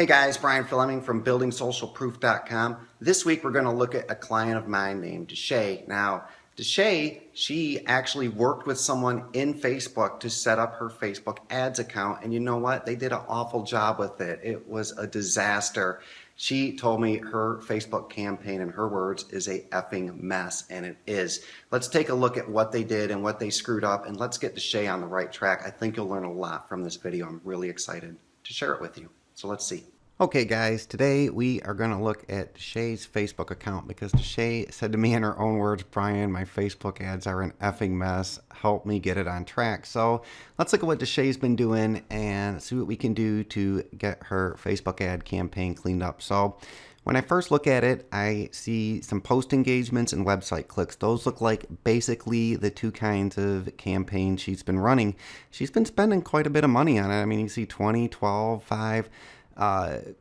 Hey guys, Brian Fleming from BuildingSocialProof.com. This week we're going to look at a client of mine named Deshay. Now, Deshay, she actually worked with someone in Facebook to set up her Facebook ads account, and you know what? They did an awful job with it. It was a disaster. She told me her Facebook campaign, in her words, is a effing mess, and it is. Let's take a look at what they did and what they screwed up, and let's get Deshay on the right track. I think you'll learn a lot from this video. I'm really excited to share it with you. So let's see. Okay guys, today we are going to look at Deshay's Facebook account because Deshay said to me in her own words, Brian, my Facebook ads are an effing mess. Help me get it on track. So let's look at what Deshay's been doing and see what we can do to get her Facebook ad campaign cleaned up. So when I first look at it, I see some post engagements and website clicks. Those look like basically the two kinds of campaigns she's been running. She's been spending quite a bit of money on it. I mean, you see 20, 12, 5,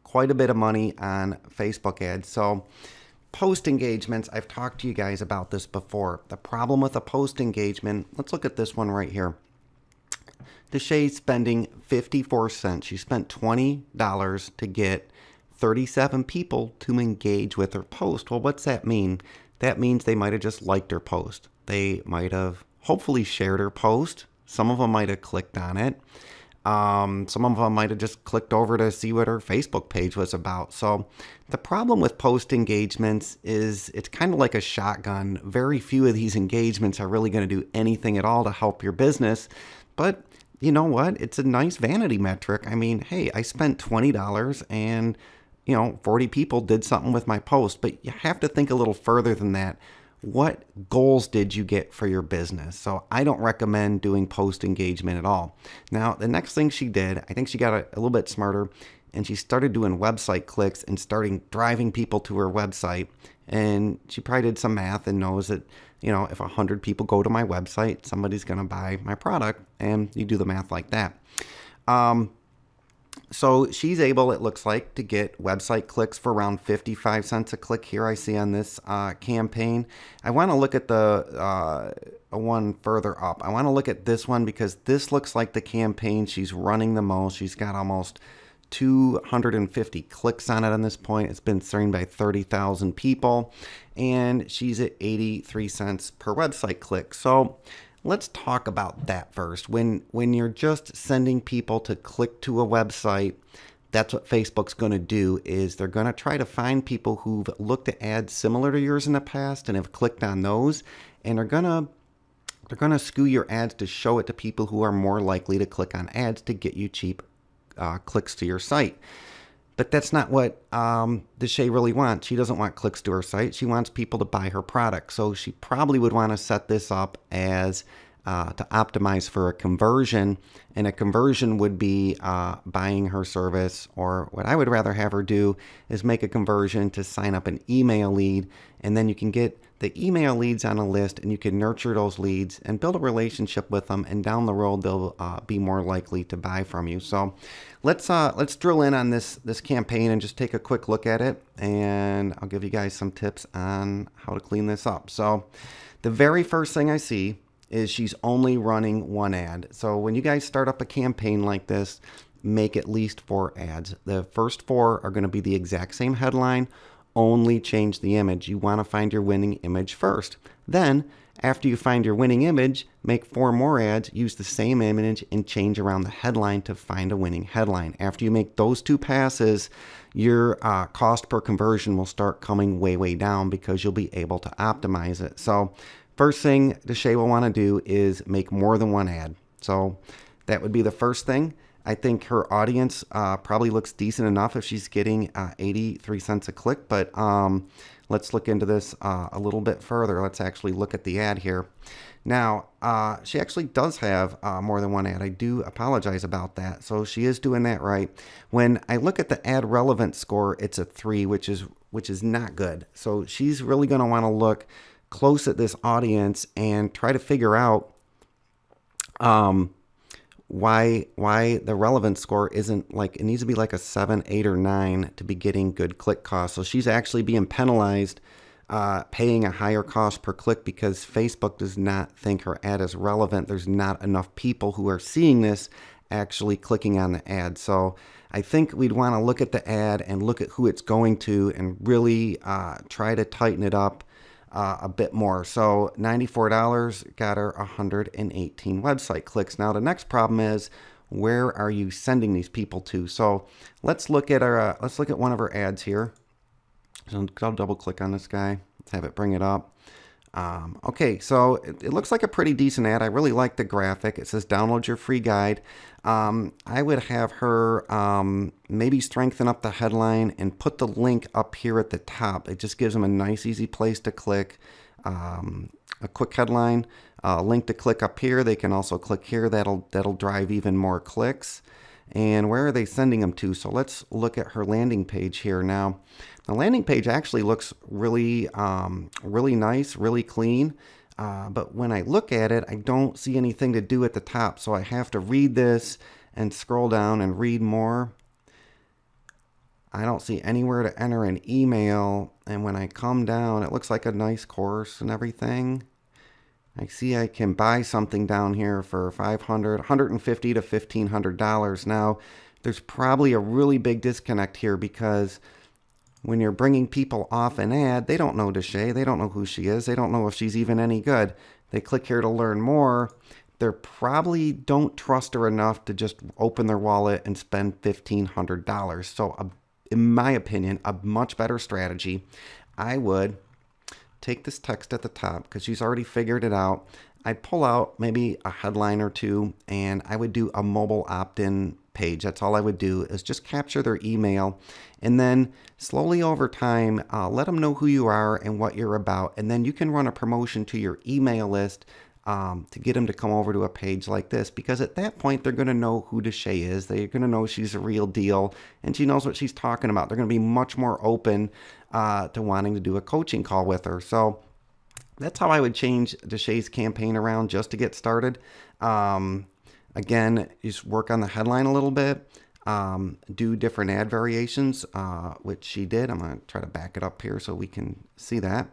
quite a bit of money on Facebook ads. So post engagements, I've talked to you guys about this before. The problem with a post engagement, let's look at this one right here. Deshay's spending 54 cents. She spent $20 to get 37 people to engage with her post. Well, what's that mean? That means they might have just liked her post. They might have hopefully shared her post. Some of them might have clicked on it. Some of them might have just clicked over to see what her Facebook page was about. So the problem with post engagements is it's kind of like a shotgun. Very few of these engagements are really going to do anything at all to help your business. But you know what? It's a nice vanity metric. I mean, hey, I spent $20 and 40 people did something with my post, but you have to think a little further than that. What goals did you get for your business? So I don't recommend doing post engagement at all. Now, the next thing she did, I think she got a little bit smarter and she started doing website clicks and starting driving people to her website. And she probably did some math and knows that, if 100 people go to my website, somebody's going to buy my product, and you do the math like that. So she's able, it looks like, to get website clicks for around 55 cents a click here I see on this campaign. I want to look at the one further up. I want to look at this one because this looks like the campaign she's running the most. She's got almost 250 clicks on it on this point. It's been seen by 30,000 people, and she's at 83 cents per website click. So let's talk about that first. When you're just sending people to click to a website, that's what Facebook's going to do is they're going to try to find people who've looked at ads similar to yours in the past and have clicked on those, and they're going to skew your ads to show it to people who are more likely to click on ads to get you cheap clicks to your site. But that's not what Deshay really wants. She doesn't want clicks to her site. She wants people to buy her product. So she probably would want to set this up as to optimize for a conversion. And a conversion would be buying her service, or what I would rather have her do is make a conversion to sign up an email lead. And then you can get the email leads on a list and you can nurture those leads and build a relationship with them. And down the road, they'll be more likely to buy from you. So let's drill in on this campaign and just take a quick look at it. And I'll give you guys some tips on how to clean this up. So the very first thing I see is she's only running one ad. So when you guys start up a campaign like this, make at least 4 ads. The first 4 are going to be the exact same headline, only change the image. You want to find your winning image first. Then, after you find your winning image, make 4 more ads, use the same image, and change around the headline to find a winning headline. After you make those 2 passes, your cost per conversion will start coming way, way down because you'll be able to optimize it. So first thing Deshay will want to do is make more than 1 ad. So that would be the first thing. I think her audience probably looks decent enough if she's getting 83 cents a click, but let's look into this a little bit further. Let's actually look at the ad here. Now, she actually does have more than 1 ad. I do apologize about that. So she is doing that right. When I look at the ad relevance score, it's a 3, which is not good. So she's really going to want to look close at this audience and try to figure out why the relevance score isn't like, it needs to be like a 7, 8, or 9 to be getting good click costs. So she's actually being penalized paying a higher cost per click because Facebook does not think her ad is relevant. There's not enough people who are seeing this actually clicking on the ad. So I think we'd want to look at the ad and look at who it's going to and really try to tighten it up a bit more. So $94 got her 118 website clicks. Now the next problem is, where are you sending these people to? So let's look at our one of our ads here. So I'll double click on this guy. Let's have it bring it up. Okay, so it looks like a pretty decent ad. I really like the graphic. It says download your free guide. I would have her maybe strengthen up the headline and put the link up here at the top. It just gives them a nice, easy place to click. A quick headline, link to click up here. They can also click here. That'll drive even more clicks. And where are they sending them to? So let's look at her landing page here now. The landing page actually looks really, really nice, really clean. But when I look at it, I don't see anything to do at the top. So I have to read this and scroll down and read more. I don't see anywhere to enter an email. And when I come down, it looks like a nice course and everything. I see I can buy something down here for $150 to $1,500. Now, there's probably a really big disconnect here because when you're bringing people off an ad, they don't know Deshay. They don't know who she is. They don't know if she's even any good. They click here to learn more. They probably don't trust her enough to just open their wallet and spend $1,500. So, in my opinion, a much better strategy, I would take this text at the top because she's already figured it out. I'd pull out maybe a headline or two, and I would do a mobile opt-in page. That's all I would do, is just capture their email, and then slowly over time, let them know who you are and what you're about, and then you can run a promotion to your email list to get them to come over to a page like this, because at that point they're going to know who Deshay is. They're going to know she's a real deal and she knows what she's talking about. They're going to be much more open to wanting to do a coaching call with her. So that's how I would change Deshay's campaign around just to get started. Again, just work on the headline a little bit, do different ad variations, which she did. I'm going to try to back it up here so we can see that.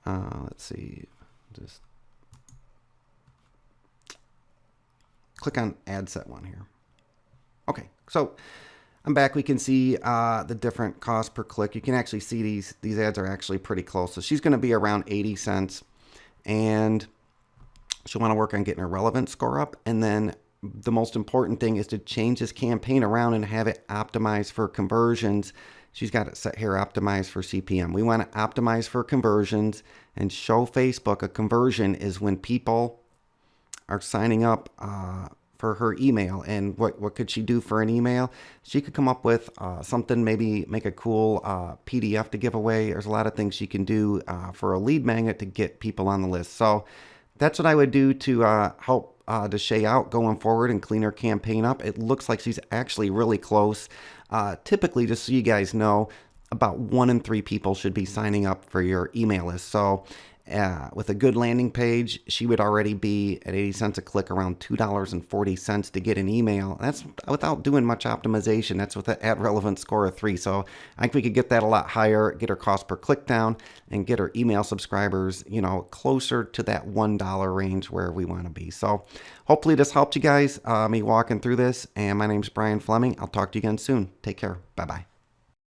Let's see, just click on ad set one here. Okay, so I'm back. We can see the different cost per click. You can actually see these ads are actually pretty close. So she's going to be around 80 cents, and she'll want to work on getting her relevance score up. And then the most important thing is to change this campaign around and have it optimized for conversions. She's got it set here, optimized for CPM. We want to optimize for conversions and show Facebook a conversion is when people are signing up for her email. And what could she do for an email? She could come up with something, maybe make a cool PDF to give away. There's a lot of things she can do for a lead magnet to get people on the list. So that's what I would do to help Deshay out going forward and clean her campaign up. It looks like she's actually really close. Typically, just so you guys know, about 1 in 3 people should be signing up for your email list. So with a good landing page, she would already be at 80 cents a click, around $2.40 to get an email. That's without doing much optimization. That's with an ad relevance score of 3. So I think we could get that a lot higher, get her cost per click down, and get her email subscribers, closer to that $1 range where we want to be. So hopefully this helped you guys, me walking through this. And my name's Brian Fleming. I'll talk to you again soon. Take care. Bye-bye.